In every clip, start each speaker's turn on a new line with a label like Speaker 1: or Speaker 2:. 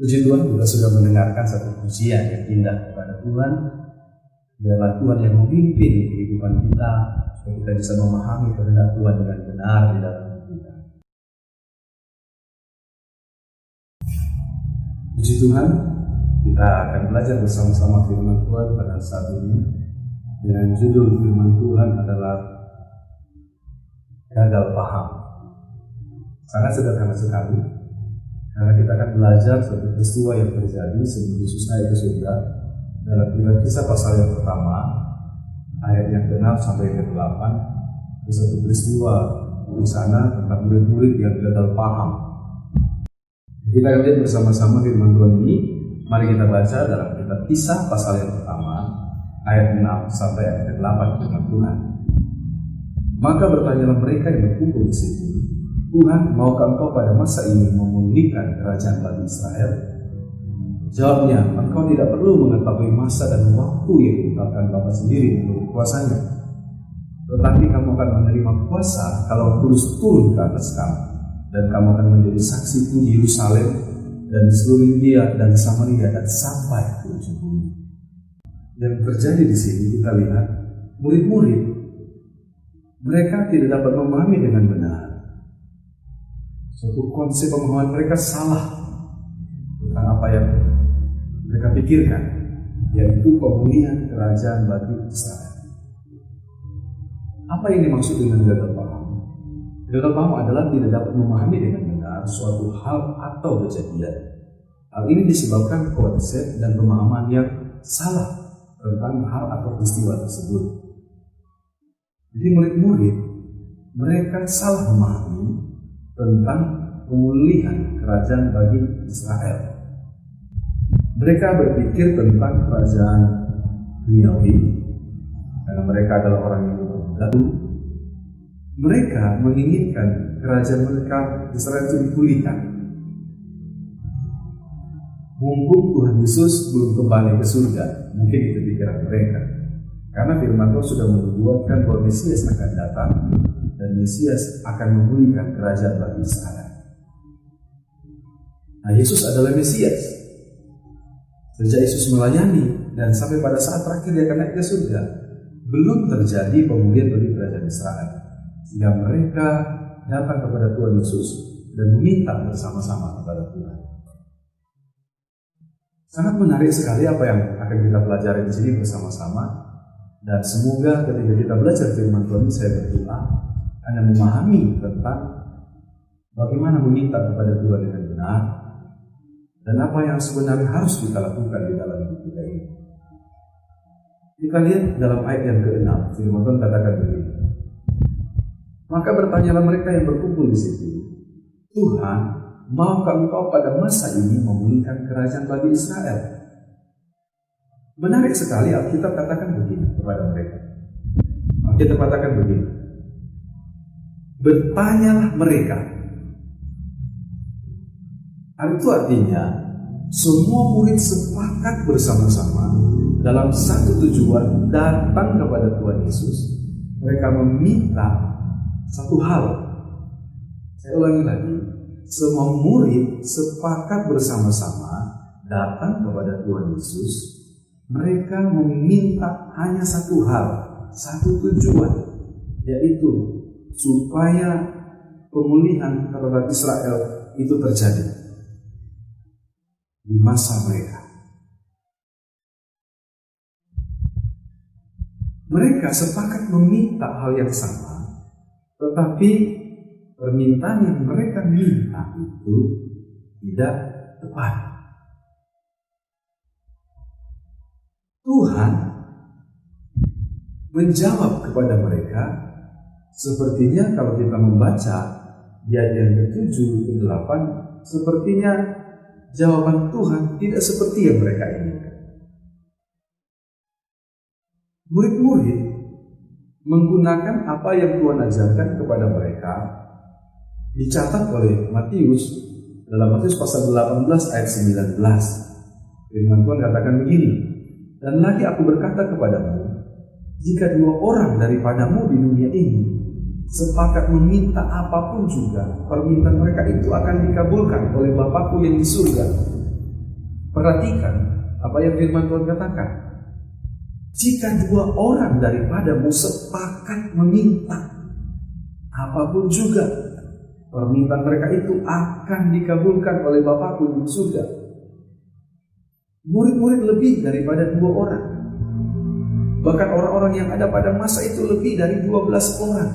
Speaker 1: Puji Tuhan, kita sudah mendengarkan satu pujian yang indah kepada Tuhan. Biarlah Tuhan yang memimpin kehidupan kita, supaya kita bisa memahami kehendak Tuhan dengan benar di dalam hidup kita. Puji Tuhan, kita akan belajar bersama-sama firman Tuhan pada saat ini. Dengan judul firman Tuhan adalah gagal paham. Sangat sederhana sekali, karena kita akan belajar suatu peristiwa yang terjadi sebelum Yesus naik ke surga dalam Kisah pasal yang pertama, ayat yang ke-6 sampai yang ke-8. Ada satu peristiwa di sana tentang murid-murid yang gagal paham. Kita akan lihat bersama-sama firman Tuhan ini. Mari kita baca dalam kitab Kisah pasal yang pertama, ayat 6 sampai ayat ke-8 firman Tuhan. Maka bertanyalah mereka yang berkumpul di situ, Tuhan, maukah Engkau pada masa ini memulihkan kerajaan bagi Israel? Jawabnya, Engkau tidak perlu mengetahui masa dan waktu yang ditetapkan Bapa sendiri untuk kuasanya. Tetapi kamu akan menerima kuasa kalau Kudus turun ke atas kamu, dan kamu akan menjadi saksi di Yerusalem dan di seluruh Yudea dan Samaria dan sampai ke ujung bumi. Yang terjadi di sini kita lihat murid-murid mereka tidak dapat memahami dengan benar. Suatu konsep pemahaman mereka salah tentang apa yang mereka pikirkan, yaitu pemulihan kerajaan bagi Israel. Apa yang dimaksud dengan gagal paham? Gagal paham adalah tidak dapat memahami dengan benar suatu hal atau kejadian. Hal ini disebabkan konsep dan pemahaman yang salah tentang hal atau peristiwa tersebut. Jadi murid-murid mereka salah memahami tentang pemulihan kerajaan bagi Israel. Mereka berpikir tentang kerajaan duniawi karena mereka adalah orang yang bergaduh. Mereka menginginkan kerajaan mereka Israel itu dipulihkan. Mumpung Tuhan Yesus belum kembali ke surga, mungkin itu pikiran mereka. Karena firman Tuhan sudah menubuatkan bahwa Mesias akan datang dan Mesias akan memulihkan kerajaan bagi Israel. Nah, Yesus adalah Mesias. Sejak Yesus melayani dan sampai pada saat terakhir dia akan naik ke surga, belum terjadi pemulihan bagi kerajaan Israel. Sehingga mereka datang kepada Tuhan Yesus dan meminta bersama-sama kepada Tuhan. Sangat menarik sekali apa yang akan kita pelajari di sini bersama-sama. Dan semoga ketika kita belajar firman Tuhan, saya berdoa Anda memahami tentang bagaimana meminta kepada Tuhan dengan benar dan apa yang sebenarnya harus kita lakukan di dalam hidup kita ini. Kita lihat dalam ayat yang ke-6, firman Tuhan katakan begini. Maka bertanyalah mereka yang berkumpul di situ, Tuhan, maukah Engkau pada masa ini memulihkan kerajaan bagi Israel? Menarik sekali Alkitab katakan begini kepada mereka. Alkitab katakan begini. Bertanyalah mereka. Itu artinya semua murid sepakat bersama-sama dalam satu tujuan datang kepada Tuhan Yesus. Mereka meminta satu hal. Saya ulangi lagi. Semua murid sepakat bersama-sama datang kepada Tuhan Yesus. Mereka meminta hanya satu hal, satu tujuan, yaitu supaya pemulihan terhadap Israel itu terjadi di masa mereka. Mereka sepakat meminta hal yang sama, tetapi permintaan yang mereka minta itu tidak tepat. Tuhan menjawab kepada mereka sepertinya kalau kita membaca di ayat yang ke-7 ke-8, sepertinya jawaban Tuhan tidak seperti yang mereka inginkan. Murid-murid menggunakan apa yang Tuhan ajarkan kepada mereka dicatat oleh Matius dalam Matius pasal 18 ayat 19. Firman Tuhan katakan begini. Dan lagi aku berkata kepadamu, jika dua orang daripadamu di dunia ini sepakat meminta apapun juga, permintaan mereka itu akan dikabulkan oleh Bapakku yang di surga. Perhatikan apa yang firman Tuhan katakan. Jika dua orang daripadamu sepakat meminta, apapun juga permintaan mereka itu akan dikabulkan oleh Bapakku di surga. Murid-murid lebih daripada 2 orang. Bahkan orang-orang yang ada pada masa itu lebih dari 12 orang.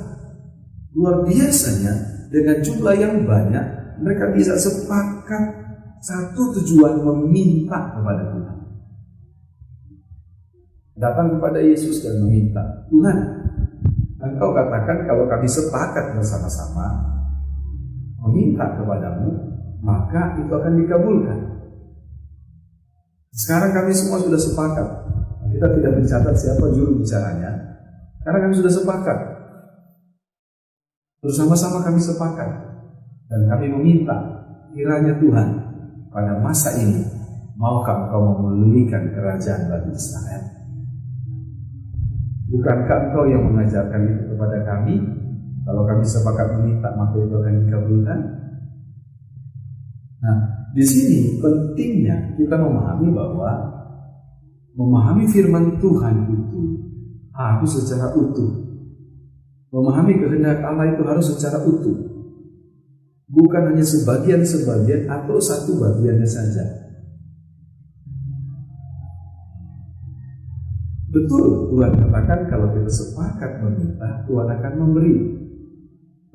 Speaker 1: Luar biasanya, dengan jumlah yang banyak, mereka bisa sepakat satu tujuan, meminta kepada Tuhan. Datang kepada Yesus dan meminta, Tuhan, Engkau katakan kalau kami sepakat bersama-sama meminta kepadamu, maka itu akan dikabulkan. Sekarang kami semua sudah sepakat. Kita tidak mencatat siapa juru bicaranya, karena kami sudah sepakat. Bersama-sama kami sepakat, dan kami meminta, kiranya Tuhan, pada masa ini, maukah Engkau memulihkan kerajaan bagi Israel? Bukankah Engkau yang mengajarkan itu kepada kami? Kalau kami sepakat meminta, maka itu akan dikabulkan. Nah, di sini pentingnya kita memahami bahwa memahami firman Tuhan itu harus secara utuh. Memahami kehendak Allah itu harus secara utuh. Bukan hanya sebagian-sebagian atau satu bagiannya saja. Betul, Tuhan katakan kalau kita sepakat meminta, Tuhan akan memberi.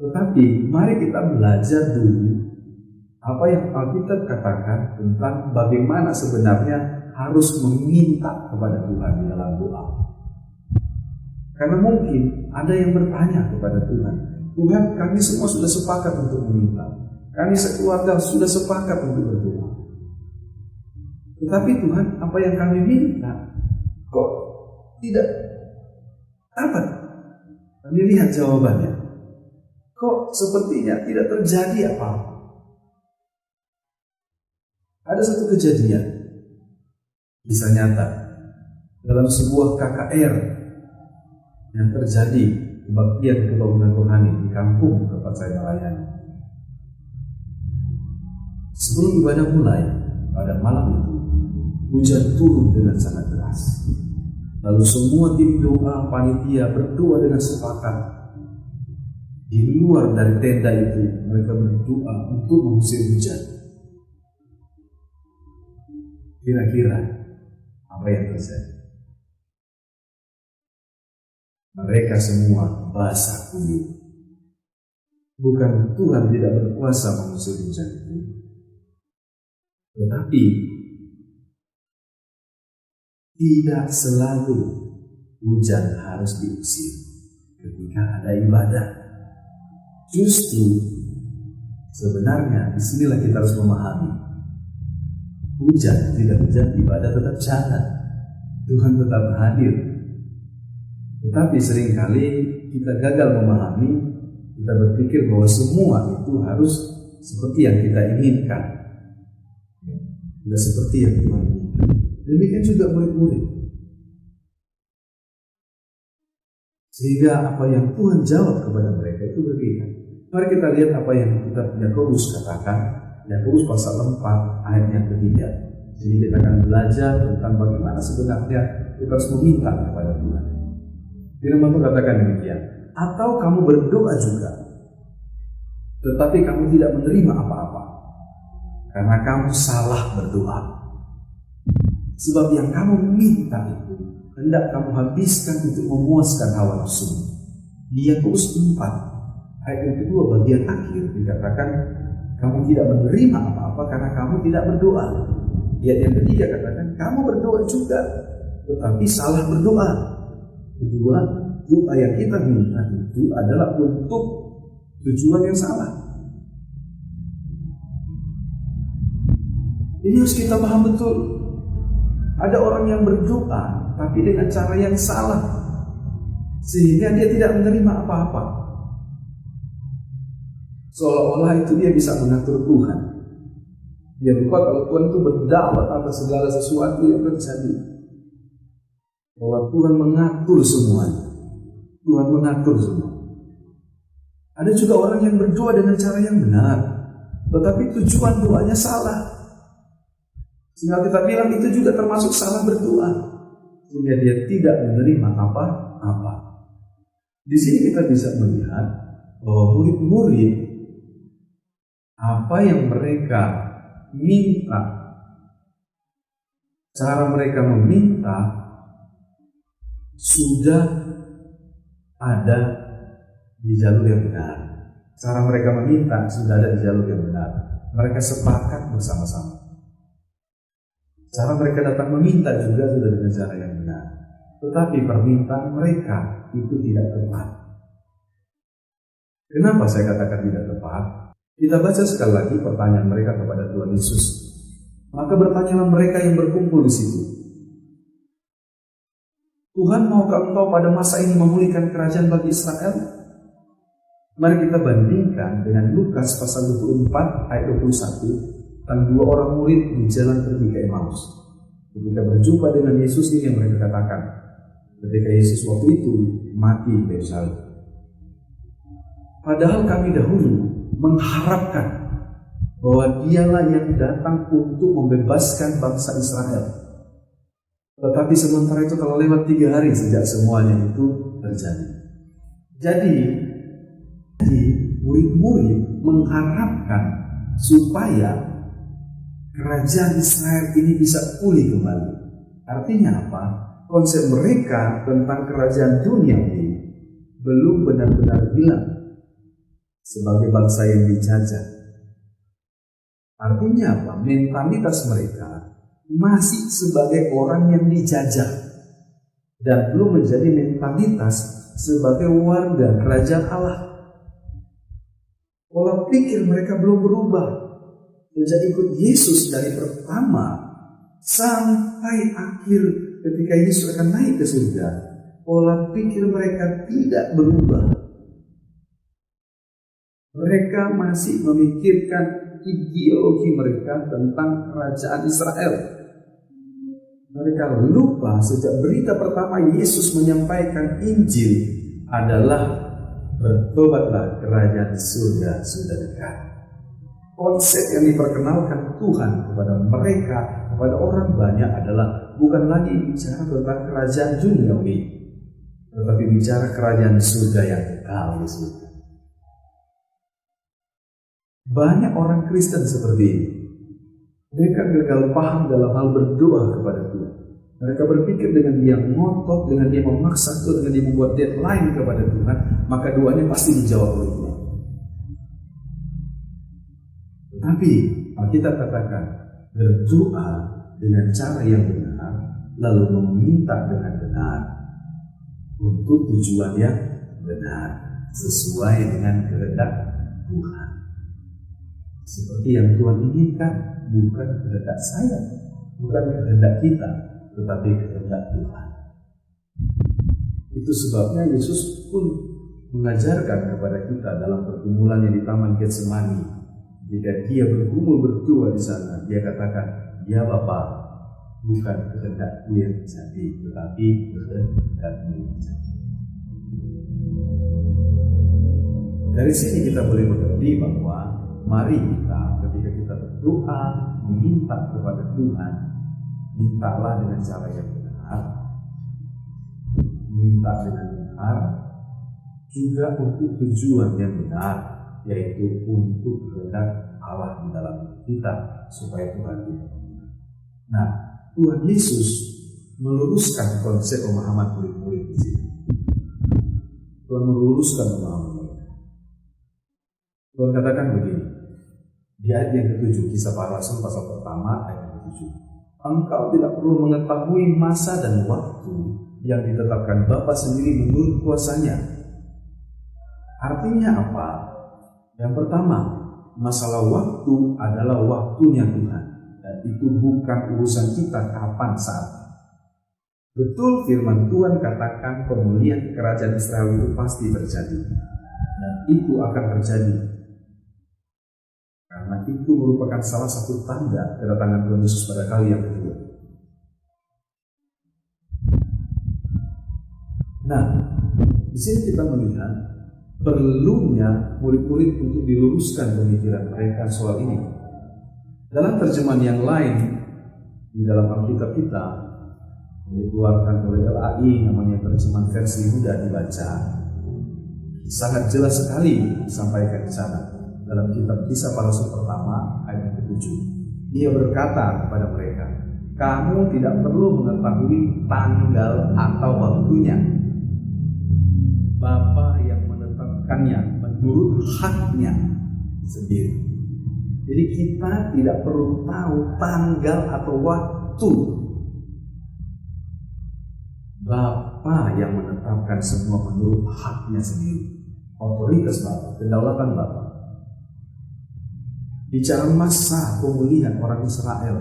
Speaker 1: Tetapi mari kita belajar dulu apa yang Alkitab katakan tentang bagaimana sebenarnya harus meminta kepada Tuhan di dalam doa. Karena mungkin ada yang bertanya kepada Tuhan, Tuhan, kami semua sudah sepakat untuk meminta. Kami sekeluarga sudah sepakat untuk berdoa. Tetapi Tuhan, apa yang kami minta kok tidak dapat? Kami lihat jawabannya. Kok sepertinya tidak terjadi apa-apa? Ada satu kejadian, kisah nyata, dalam sebuah KKR yang terjadi di bagian pembangunan rohani di kampung tempat saya melayani. Sebelum ibadah mulai, pada malam itu, hujan turun dengan sangat deras. Lalu semua tim doa panitia berdoa dengan sepakat. Di luar dari tenda itu, mereka berdoa untuk mengusir hujan. Kira-kira apa yang terjadi? Mereka semua basah kuyup. Bukan Tuhan tidak berkuasa mengusir hujan itu, tetapi tidak selalu hujan harus diusir ketika ada ibadah. Justru sebenarnya disinilah kita harus memahami, hujan tidak hujan, ibadah tetap jalan, Tuhan tetap hadir. Tetapi seringkali kita gagal memahami, kita berpikir bahwa semua itu harus seperti yang kita inginkan, tidak seperti yang Tuhan inginkan. Demikian juga murid-murid. Sehingga apa yang Tuhan jawab kepada mereka itu berbeda. Mari kita lihat apa yang kitab Yakobus katakan, Yakobus pasal 4 ayat yang ketiga. Jadi kita akan belajar tentang bagaimana sebenarnya kita harus meminta kepada Tuhan. Firman Tuhan katakan demikian, atau kamu berdoa juga, tetapi kamu tidak menerima apa-apa, karena kamu salah berdoa. Sebab yang kamu minta itu hendak kamu habiskan untuk memuaskan hawa nafsu. Di Yakobus 4 ayat yang kedua bagian akhir dikatakan, kamu tidak menerima apa-apa karena kamu tidak berdoa. Ayat yang ketiga katakan, kamu berdoa juga, tetapi salah berdoa. Kedua, doa yang kita minta itu adalah untuk tujuan yang salah. Ini harus kita paham betul. Ada orang yang berdoa tapi dengan cara yang salah, sehingga dia tidak menerima apa-apa. Seolah-olah itu dia bisa mengatur Tuhan. Dia lupa kalau Tuhan itu berdaulat atas segala sesuatu yang terjadi. Bahwa Tuhan mengatur semuanya. Tuhan mengatur semua. Ada juga orang yang berdoa dengan cara yang benar, tetapi tujuan doanya salah. Sehingga kita bilang itu juga termasuk salah berdoa, sehingga dia tidak menerima apa-apa. Di sini kita bisa melihat bahwa murid-murid, apa yang mereka minta, cara mereka meminta sudah ada di jalur yang benar. Cara mereka meminta sudah ada di jalur yang benar. Mereka sepakat bersama-sama. Cara mereka datang meminta juga sudah dengan cara yang benar. Tetapi permintaan mereka itu tidak tepat. Kenapa saya katakan tidak tepat? Kita baca sekali lagi pertanyaan mereka kepada Tuhan Yesus. Maka bertanyalah mereka yang berkumpul di situ. Tuhan, maukah Engkau pada masa ini memulihkan kerajaan bagi Israel? Mari kita bandingkan dengan Lukas pasal 24 ayat 21 tentang dua orang murid di jalan pergi ke Emmaus. Ketika berjumpa dengan Yesus, ini yang mereka katakan. Ketika Yesus waktu itu mati di kayu salib. Padahal kami dahulu mengharapkan bahwa dialah yang datang untuk membebaskan bangsa Israel. Tetapi sementara itu telah lewat 3 hari sejak semuanya itu terjadi. Jadi murid-murid mengharapkan supaya kerajaan Israel ini bisa pulih kembali. Artinya apa? Konsep mereka tentang kerajaan dunia ini belum benar-benar hilang sebagai bangsa yang dijajah. Artinya apa? Mentalitas mereka masih sebagai orang yang dijajah dan belum menjadi mentalitas sebagai warga kerajaan Allah. Pola pikir mereka belum berubah. Sejak ikut Yesus dari pertama sampai akhir ketika Yesus akan naik ke surga, pola pikir mereka tidak berubah. Mereka masih memikirkan ideologi mereka tentang kerajaan Israel. Mereka lupa sejak berita pertama Yesus menyampaikan Injil adalah bertobatlah, kerajaan surga sudah dekat. Konsep yang diperkenalkan Tuhan kepada mereka, kepada orang banyak adalah bukan lagi bicara tentang kerajaan duniawi, tetapi bicara kerajaan surga yang kekal di surga. Banyak orang Kristen seperti ini. Mereka gagal paham dalam hal berdoa kepada Tuhan. Mereka berpikir dengan dia ngotot, dengan dia memaksa Tuhan, dengan dia membuat deadline kepada Tuhan, maka doanya pasti dijawab oleh Tuhan. Tapi Alkitab katakan berdoa dengan cara yang benar, lalu meminta dengan benar untuk tujuan yang benar, sesuai dengan kehendak Tuhan. Seperti yang Tuhan inginkan, bukan kehendak saya, bukan kehendak kita, tetapi kehendak Tuhan. Itu sebabnya Yesus pun mengajarkan kepada kita dalam pergumulannya di Taman Getsemani. Jika dia bergumul berdua di sana, dia katakan, ya Bapa, bukan kehendakku yang terjadi, tetapi kehendakmu yang terjadi. Dari sini kita boleh mengerti bahwa mari kita ketika kita berdoa meminta kepada Tuhan, mintalah dengan cara yang benar, minta dengan benar, juga untuk tujuan yang benar, yaitu untuk kehendak Allah di dalam kita supaya Tuhan dimuliakan. Nah, Tuhan Yesus meluruskan konsep pemahaman murid-murid di sini. Tuhan meluruskan pemahaman mereka. Tuhan katakan begini di ayat yang ke-7, Kisah Para Rasul pasal pertama ayat yang ke-7. Engkau tidak perlu mengetahui masa dan waktu yang ditetapkan Bapa sendiri menurut kuasanya. Artinya apa? Yang pertama, masalah waktu adalah waktunya Tuhan, dan itu bukan urusan kita kapan saatnya. Betul firman Tuhan katakan pemulihan kerajaan Israel itu pasti terjadi, dan itu akan terjadi karena itu merupakan salah satu tanda kedatangan Tuhan Yesus pada kali yang kedua. Nah, di sini kita melihat perlunya murid-murid untuk diluruskan pemikiran mereka soal ini. Dalam terjemahan yang lain, Di dalam Alkitab kita dikeluarkan oleh LAI, namanya terjemahan versi mudah dibaca, sangat jelas sekali disampaikan di sana dalam kitab Kisah Para Rasul pertama ayat ke-7. Dia berkata kepada mereka, kamu tidak perlu mengetahui tanggal atau waktunya. Bapa yang menetapkannya menurut haknya sendiri. Jadi kita tidak perlu tahu tanggal atau waktu. Bapa yang menetapkan semua menurut haknya sendiri. Otoritas Bapa, kedaulatan Bapa. Bicara masa pemulihan orang Israel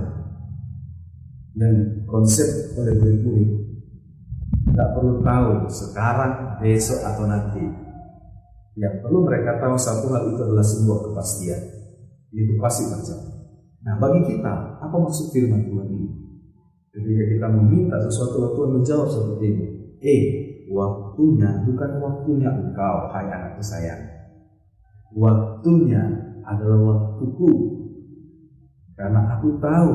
Speaker 1: dan konsep oleh murid-murid, tidak perlu tahu sekarang, besok atau nanti. Yang perlu mereka tahu satu hal, itu adalah sebuah kepastian. Itu pasti terjadi. Nah, bagi kita, apa maksud firman Tuhan ini? Ketika kita meminta sesuatu, Tuhan menjawab seperti ini. Waktunya bukan waktunya engkau, hai anakku sayang. Waktunya adalah waktuku. Karena aku tahu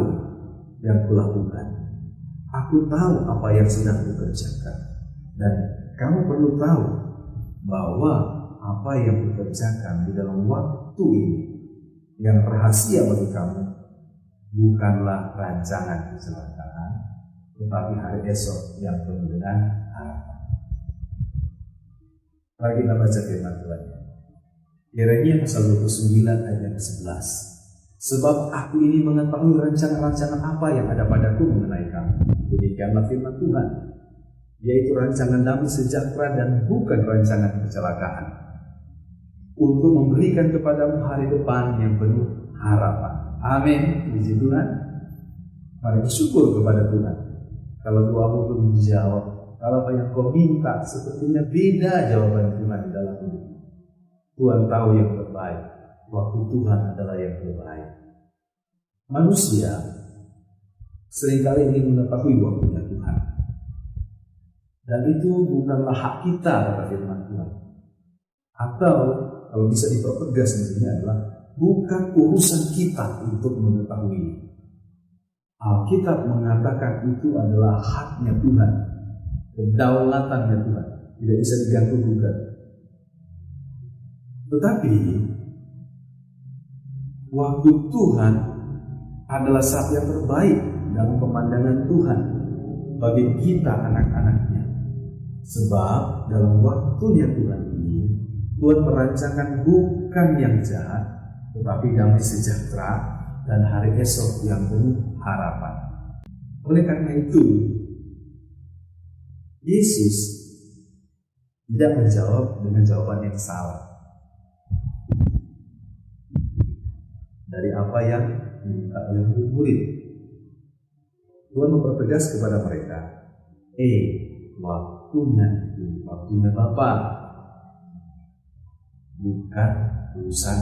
Speaker 1: yang kulakukan. Aku tahu apa yang sedang kukerjakan. Dan kamu perlu tahu bahwa apa yang kukerjakan di dalam waktu ini, yang rahasia bagi kamu, bukanlah rancangan kecelakaan, tetapi hari esok yang penuh dengan harapan. Mari kita baca firman Tuhan. Yeremia pasal 29 ayat 11. Sebab aku ini mengetahui rancangan-rancangan apa yang ada padaku mengenai kamu. Demikianlah firman Tuhan, yaitu rancangan damai sejahtera dan bukan rancangan kecelakaan, untuk memberikan kepadamu hari depan yang penuh harapan. Amin. Puji Tuhan. Mari bersyukur kepada Tuhan. Kalau doamu belum dijawab, kalau apa yang kau minta sepertinya beda jawaban Tuhan di dalam hidup. Tuhan tahu yang terbaik. Waktu Tuhan adalah yang terbaik. Manusia seringkali ingin mengetahui waktunya Tuhan. Dan itu bukanlah hak kita, kata firman Tuhan. Atau kalau bisa dipertegas di sini adalah bukan urusan kita untuk mengetahui. Alkitab mengatakan itu adalah haknya Tuhan, kedaulatannya Tuhan, tidak bisa diganggu-gugat. Tetapi waktu Tuhan adalah saat yang terbaik dalam pemandangan Tuhan bagi kita anak-anaknya. Sebab dalam waktunya Tuhan ini, Tuhan merancangkan bukan yang jahat, tetapi damai sejahtera dan hari esok yang penuh harapan. Oleh karena itu, Yesus tidak menjawab dengan jawaban yang salah dari apa yang diminta oleh murid. Tuhan mempertegas kepada mereka, waktunya itu waktunya Bapa, bukan urusan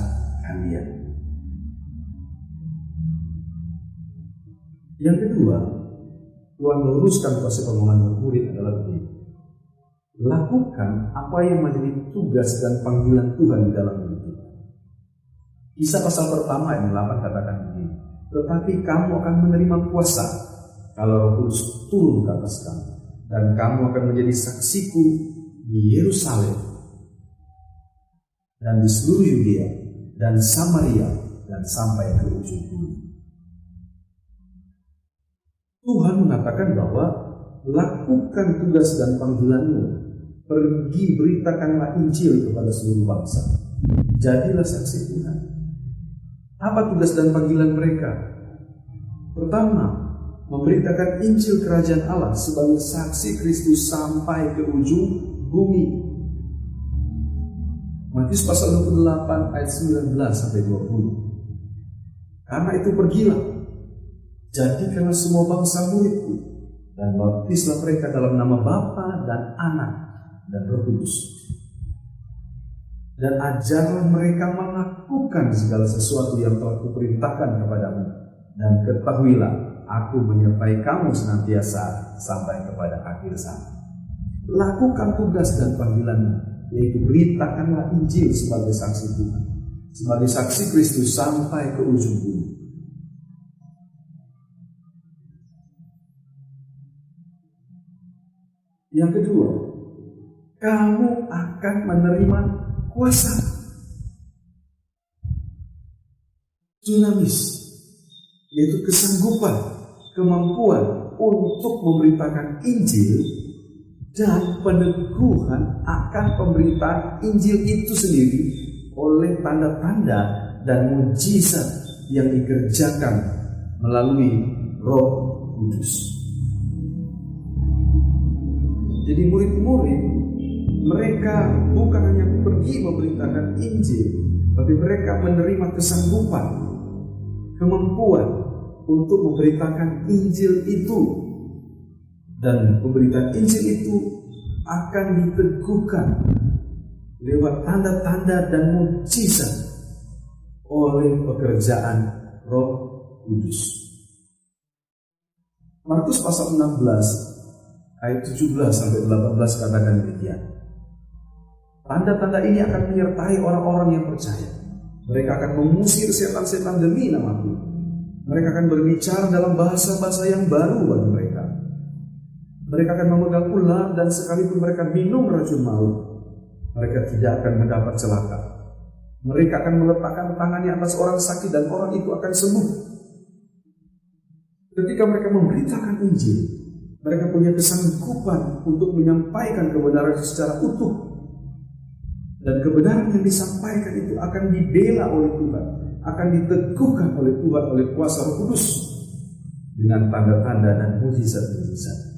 Speaker 1: kalian. Yang kedua, Tuhan meluruskan proses omongan murid adalah begini: lakukan apa yang menjadi tugas dan panggilan Tuhan di dalam hidup kita. Kisah pasal pertama ayat 8 katakan begini, tetapi kamu akan menerima kuasa kalau Roh Kudus turun ke atas kamu, dan kamu akan menjadi saksiku di Yerusalem dan di seluruh Yudea dan Samaria dan sampai ke ujung bumi. Tuhan mengatakan bahwa lakukan tugas dan panggilanmu, pergi beritakanlah Injil kepada seluruh bangsa, jadilah saksi Tuhan. Apa tugas dan panggilan mereka? Pertama, memberitakan Injil Kerajaan Allah sebagai saksi Kristus sampai ke ujung bumi. Matius pasal 28 ayat 19 sampai 20. Karena itu pergilah, jadikanlah semua bangsa muridku, dan baptislah mereka dalam nama Bapa dan Anak dan Roh Kudus. Dan ajarlah mereka melakukan segala sesuatu yang telah kuperintahkan kepadamu. Dan ketahuilah, aku menyertai kamu senantiasa sampai kepada akhir zaman. Lakukan tugas dan panggilanmu, yaitu beritakanlah Injil sebagai saksi Tuhan, sebagai saksi Kristus sampai ke ujung bumi. Yang kedua, kamu akan menerima kuasa. Dunamis, yaitu kesanggupan, kemampuan untuk memberitakan Injil dan peneguhan akan pemberitaan Injil itu sendiri oleh tanda-tanda dan mujizat yang dikerjakan melalui Roh Kudus. Jadi murid-murid mereka bukan hanya pergi memberitakan Injil, tapi mereka menerima kesanggupan, kemampuan untuk memberitakan Injil itu. Dan pemberitaan Injil itu akan diteguhkan lewat tanda-tanda dan mukjizat oleh pekerjaan Roh Kudus. Markus pasal 16 ayat 17 sampai 18 katakan demikian. Tanda-tanda ini akan menyertai orang-orang yang percaya. Mereka akan mengusir setan-setan demi namaku. Mereka akan berbicara dalam bahasa-bahasa yang baru bagi mereka. Mereka akan memegang ular dan sekalipun mereka minum racun maut, mereka tidak akan mendapat celaka. Mereka akan meletakkan tangannya atas orang sakit dan orang itu akan sembuh. Ketika mereka memberitakan Injil, mereka punya kesanggupan untuk menyampaikan kebenaran secara utuh. Dan kebenaran yang disampaikan itu akan dibela oleh Tuhan, akan diteguhkan oleh Tuhan oleh kuasa Roh Kudus dengan tanda-tanda dan mujizat-mujizat.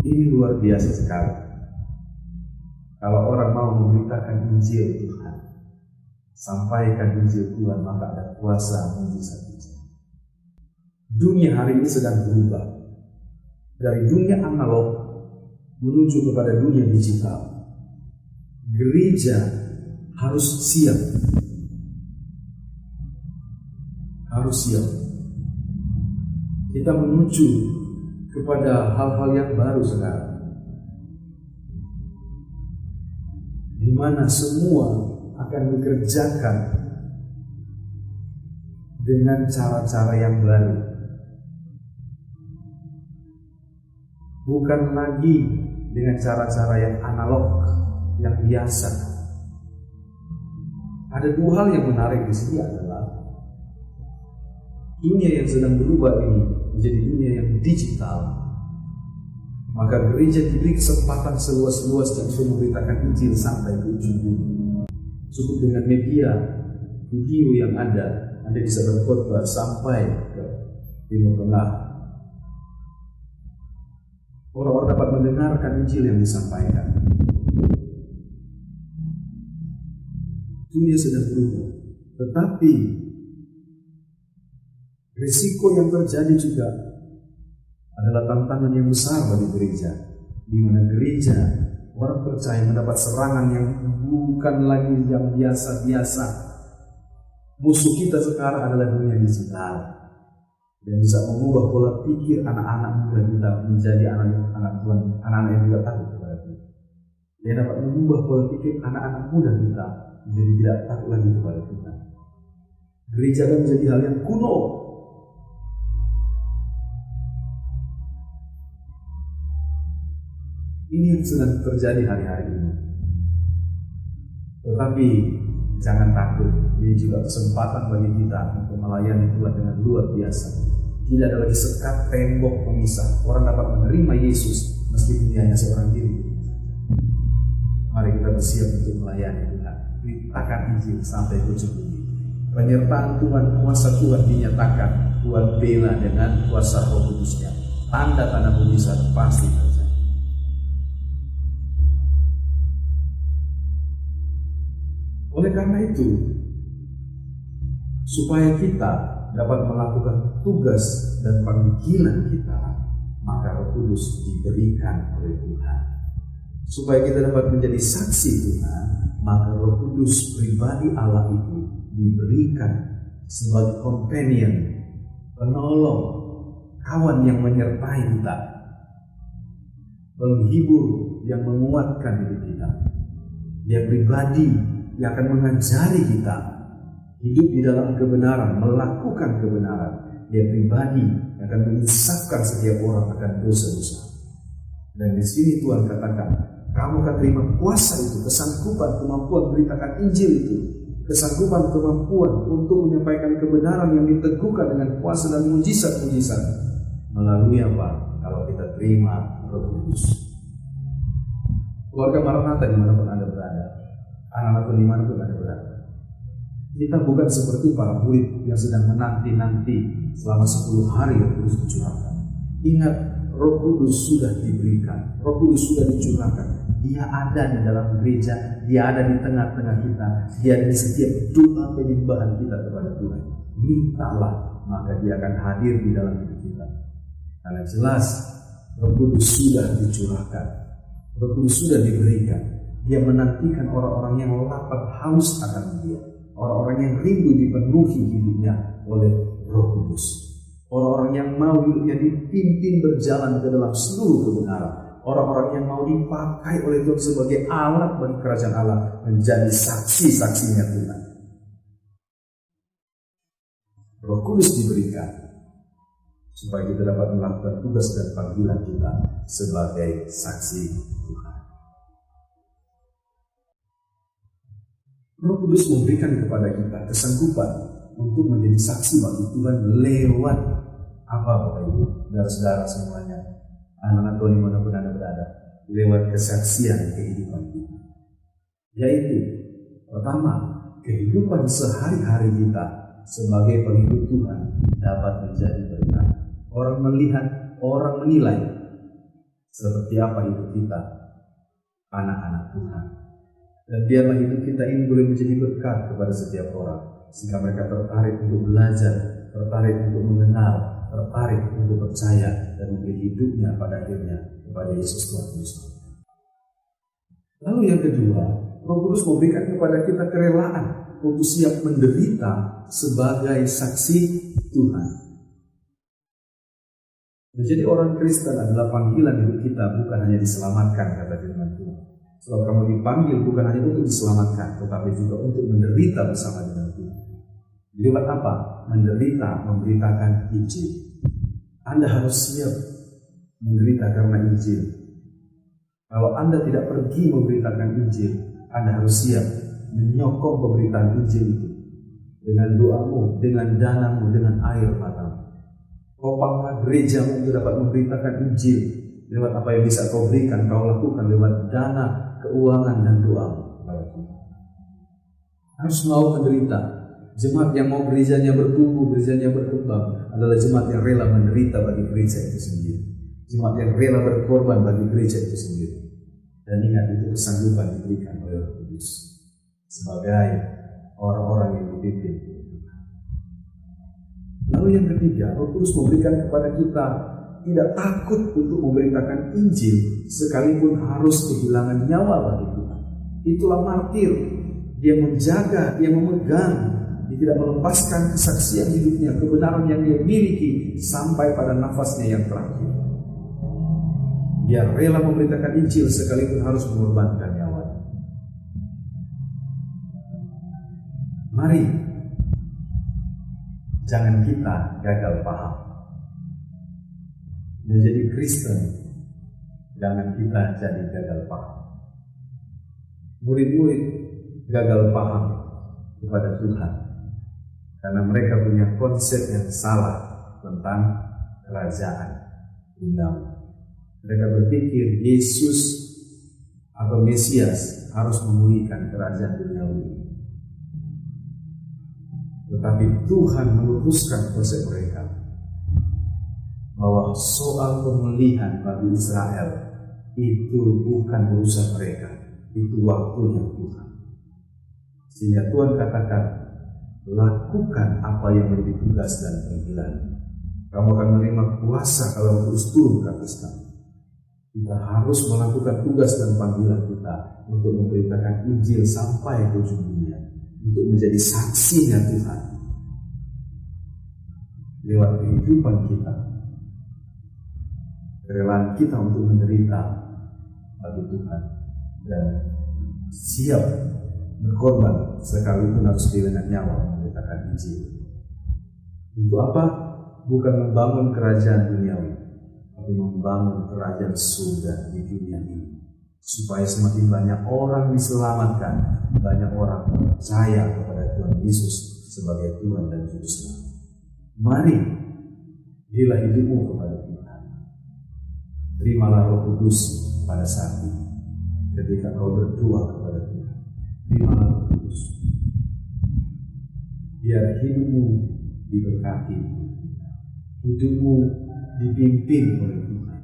Speaker 1: Ini luar biasa sekali. Kalau orang mau memberitakan Injil Tuhan, sampaikan Injil Tuhan, maka ada kuasa mujizat-mujizat. Dunia hari ini sedang berubah dari dunia analog menuju kepada dunia digital. Gereja harus siap. Harus siap. Kita menuju kepada hal-hal yang baru sekarang, di mana semua akan dikerjakan dengan cara-cara yang baru, bukan lagi dengan cara-cara yang analog, yang biasa. Ada dua hal yang menarik di sini adalah dunia yang sedang berubah ini menjadi dunia yang digital, maka gereja diberi kesempatan seluas-luasnya untuk memberitakan Injil sampai ke ujung bumi. Cukup dengan media video yang ada, Anda bisa berkhotbah sampai ke Timur Tengah. Orang-orang dapat mendengarkan Injil yang disampaikan. Dunia sedang berubah, tetapi risiko yang terjadi juga adalah tantangan yang besar bagi gereja, di mana gereja orang percaya mendapat serangan yang bukan lagi yang biasa-biasa. Musuh kita sekarang adalah dunia digital yang bisa mengubah pola pikir anak-anak muda kita menjadi anak-anak Tuhan, anak-anak yang tidak takut kepada Tuhan. Dia dapat mengubah pola pikir anak-anak muda kita menjadi tidak takut lagi kepada Tuhan. Gereja akan menjadi hal yang kuno. Ini yang sedang terjadi hari-hari ini. Tetapi jangan takut, ini juga kesempatan bagi kita untuk melayani Tuhan dengan luar biasa. Tidak ada lagi sekat tembok pemisah. Orang dapat menerima Yesus meskipun dia hanya seorang diri. Mari kita bersiap untuk melayani Tuhan. Beritakan Injil sampai ke ujung bumi. Penyertaan Tuhan, kuasa Tuhan dinyatakan. Tuhan bela dengan kuasa Roh Kudusnya. Tanda-tanda mujizat pasti terjadi. Oleh karena itu, supaya kita dapat melakukan tugas dan panggilan kita, maka Roh Kudus diberikan oleh Tuhan. Supaya kita dapat menjadi saksi Tuhan, maka Roh Kudus pribadi Allah itu diberikan sebagai companion, penolong, kawan yang menyertai kita, penghibur yang menguatkan diri kita. Dia pribadi yang akan mengajari kita hidup di dalam kebenaran, melakukan kebenaran. Dia pribadi yang akan menginsafkan setiap orang akan dosa-dosa. Dan di sini Tuhan katakan, kamu akan terima kuasa itu, kesanggupan, kemampuan beritakan Injil itu, kesanggupan, kemampuan untuk menyampaikan kebenaran yang diteguhkan dengan kuasa dan mujizat-mujizat. Melalui apa? Kalau kita terima Roh Kudus. Keluarga Maranatha dimanapun Anda berada, anak-anak dimanapun Anda berada, kita bukan seperti para murid yang sedang menanti-nanti selama 10 hari Roh Kudus dicurahkan. Ingat, Roh Kudus sudah diberikan, Roh Kudus sudah dicurahkan. Dia ada di dalam gereja, Dia ada di tengah-tengah kita, Dia ada di setiap doa penyembahan kita kepada Tuhan. Mintalah, maka Dia akan hadir di dalam hidup kita. Karena jelas Roh Kudus sudah dicurahkan, Roh Kudus sudah diberikan. Dia menantikan orang-orang yang lapar haus akan Dia, orang-orang yang rindu dipenuhi hidupnya oleh Roh Kudus. Orang-orang yang mau hidupnya dipimpin berjalan ke dalam seluruh kebenaran. Orang-orang yang mau dipakai oleh Tuhan sebagai alat bagi kerajaan Allah, menjadi saksi-saksinya Tuhan. Roh Kudus diberikan supaya kita dapat melakukan tugas dan panggilan kita sebagai saksi Tuhan. Roh Kudus memberikan kepada kita kesanggupan untuk menjadi saksi bagi Tuhan lewat apa Bapak Ibu, saudara-saudara semuanya, anak-anak Tuhan dimanapun Anda berada, lewat kesaksian kehidupan kita. Yaitu, pertama, kehidupan sehari-hari kita sebagai pengikut Tuhan dapat menjadi berkat. Orang melihat, orang menilai seperti apa hidup kita, anak-anak Tuhan. Dan biarlah hidup kita ini boleh menjadi berkat kepada setiap orang, sehingga mereka tertarik untuk belajar, tertarik untuk mengenal, tertarik untuk percaya dan memberi hidupnya pada akhirnya kepada Yesus Tuhan Kristus. Lalu yang kedua, Roh Kudus memberikan kepada kita kerelaan untuk siap menderita sebagai saksi Tuhan. Menjadi orang Kristen adalah panggilan hidup kita, bukan hanya diselamatkan, kata firman Tuhan. Sebab kamu dipanggil bukan hanya untuk diselamatkan, tetapi juga untuk menderita bersama dengan Tuhan. Lewat apa? Menderita, memberitakan Injil. Anda harus siap menderita karena Injil. Kalau Anda tidak pergi memberitakan Injil, Anda harus siap menyokong pemberitaan Injil itu dengan doamu, dengan danamu, dengan air matamu. Topanglah gerejamu untuk dapat memberitakan Injil lewat apa yang bisa kau berikan, kau lakukan lewat dana, keuangan, dan doamu. Harus mau menderita. Jemaat yang mau gerejanya bertumbuh, gerejanya berkembang adalah jemaat yang rela menderita bagi gereja itu sendiri. Jemaat yang rela berkorban bagi gereja itu sendiri. Dan ingat, itu kesanggupan diberikan oleh Roh Kudus sebagai orang-orang yang dipimpin. Lalu yang ketiga, Roh Kudus memberikan kepada kita tidak takut untuk memberitakan Injil sekalipun harus kehilangan nyawa bagi Tuhan. Itulah martir. Dia menjaga, dia memegang, dia tidak melepaskan kesaksian hidupnya, kebenaran yang dia miliki sampai pada nafasnya yang terakhir. Dia rela memberitakan Injil sekalipun harus mengorbankan nyawanya. Mari, jangan kita gagal paham. Menjadi Kristen, jangan kita jadi gagal paham. Murid-murid gagal paham kepada Tuhan karena mereka punya konsep yang salah tentang kerajaan dunia. Mereka berpikir Yesus atau Mesias harus memulihkan kerajaan duniawi. Tetapi Tuhan meluruskan konsep mereka bahwa soal pemulihan bagi Israel itu bukan urusan mereka, itu waktunya Tuhan. Sehingga Tuhan katakan, lakukan apa yang menjadi tugas dan panggilan. Kamu akan menerima kuasa kalau terus turun ke atas kamu. Kita harus melakukan tugas dan panggilan kita untuk memberitakan Injil sampai ke ujung dunia, untuk menjadi saksinya Tuhan lewat kehidupan kita, kerelaan kita untuk menderita bagi Tuhan dan siap berkorban sekalipun harus kehilangan nyawa memberitakan Injil. Untuk apa? Bukan membangun kerajaan duniawi, tapi membangun kerajaan surga di dunia ini, supaya semakin banyak orang diselamatkan, banyak orang percaya kepada Tuhan Yesus sebagai Tuhan dan Juru Selamat. Mari, berilah hidupmu kepada Tuhan. Terimalah Roh Kudus pada saat ini. Ketika kau berdoa kepada Tuhan, terimalah Roh Kudus. Biar hidupmu diberkati, hidupmu dipimpin oleh Tuhan,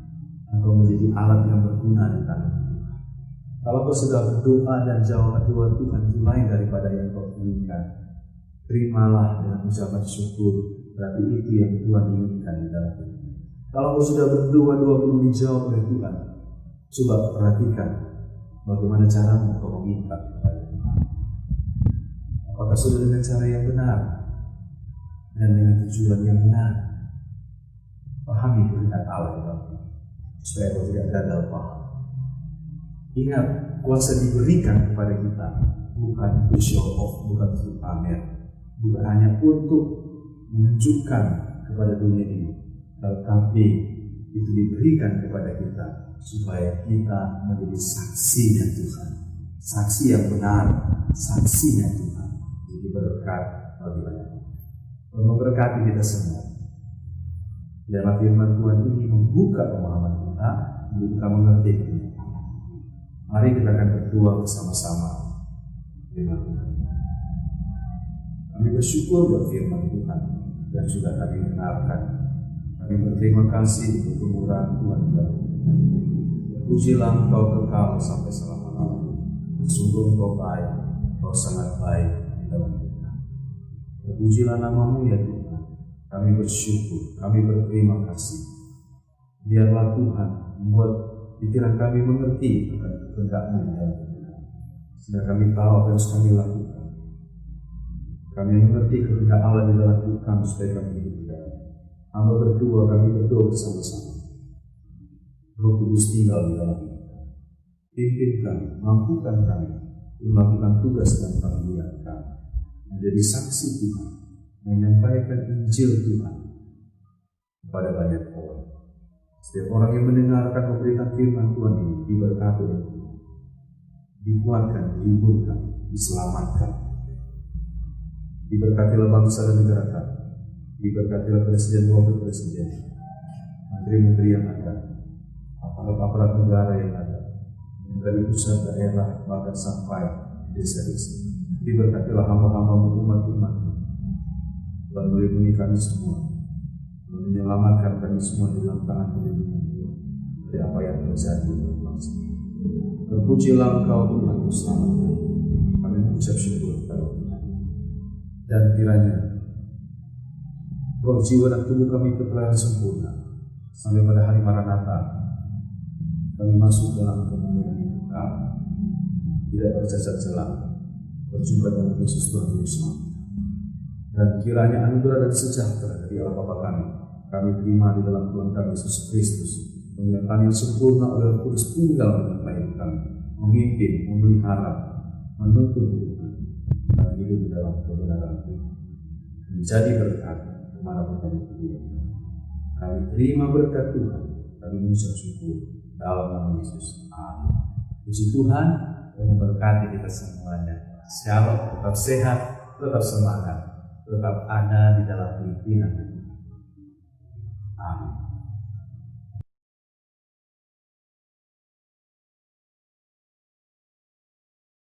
Speaker 1: atau menjadi alat yang berguna di tangan Tuhan. Kalau kau sudah berdoa dan jawab doa Tuhan itu lain daripada yang kau inginkan, terimalah dengan ucapan syukur, berarti itu yang Tuhan inginkan di dalam hidup. Kalau kau sudah berdoa belum dijawab oleh Tuhan, coba perhatikan bagaimana caramu kau meminta kepada Tuhan. Apakah sudah dengan cara yang benar dan dengan tujuan yang benar? Pahami kehendak Allah dalam hidup, supaya kau tidak gagal paham. Ingat, kuasa diberikan kepada kita bukan untuk show off, bukan untuk pamer, bukan hanya untuk menunjukkan kepada dunia ini, tetapi itu diberikan kepada kita supaya kita menjadi saksinya Tuhan, saksi yang benar, saksinya Tuhan. Jadi berkat bagi banyak orang, memberkati kita semua. Dalam firman Tuhan ini membuka pemahaman kita untuk kita mengerti kebenaran. Mari kita akan berdoa bersama-sama dengan Tuhan. Kami bersyukur buat firman Tuhan yang sudah kami dengarkan. Kami berterima kasih untuk kemurahan Tuhan. Pujilah Engkau kekal sampai selama-lamanya. Sungguh Engkau baik, Engkau sangat baik di dalam kita. Pujilah nama-Mu ya Tuhan. Kami bersyukur, kami berterima kasih. Biarlah Tuhan membuat pikiran kami mengerti akan kehendak-Mu di dalam kita, sehingga kami tahu apa yang harus kami lakukan. Kami mengerti kehendak Allah di dalam hidup kami supaya kami hidup di dalam. Hamba berdoa, kami berdoa bersama-sama. Roh Kudus tinggal di dalam hidup kami. Pimpin kami, mampukan kami untuk melakukan tugas dan panggilan kami, menjadi saksi Tuhan, menyampaikan Injil Tuhan kepada banyak orang. Setiap orang yang mendengarkan pemberitaan firman Tuhan ini diberkati oleh Tuhan, dikuatkan, dihiburkan, diselamatkan. Diberkatilah bangsa dan negara kami, diberkatilah presiden, wakil presiden, menteri-menteri yang ada, aparat-aparat negara yang ada, dari pusat, daerah, bahkan sampai desa-desa. Diberkatilah hamba-hamba-Mu, umat-umat, dan melindungi kami semua, menyelamatkan kami semua di dalam tangan perlindungan dari apa yang terjadi di bangsa. Terpujilah Engkau Tuhan bersama kami. Kami mengucap syukur kepada Tuhan. Dan kiranya roh, jiwa dan tubuh kami terpelihara sempurna sampai pada hari Maranatha. Kami masuk dalam kemuliaan kami, tidak bercacat celah, berjumpa dengan Yesus Tuhan Yesus. Dan kiranya anugerah dan sejahtera dari Allah Bapa kami terima di dalam Tuhan kami Yesus Kristus, penglihatan yang sempurna oleh Roh Kudus tinggal dalam hidup kami, memimpin, memelihara, menuntun hidup kami, dan hidup di dalam kebenaran Tuhan, menjadi berkat kemanapun kami pergi. Kami terima berkat Tuhan, kami mengucap syukur dalam nama Yesus. Amin. Puji Tuhan dan memberkati kita semuanya. Shalom, tetap sehat, tetap semangat, tetap ada di dalam pimpinan. Amin.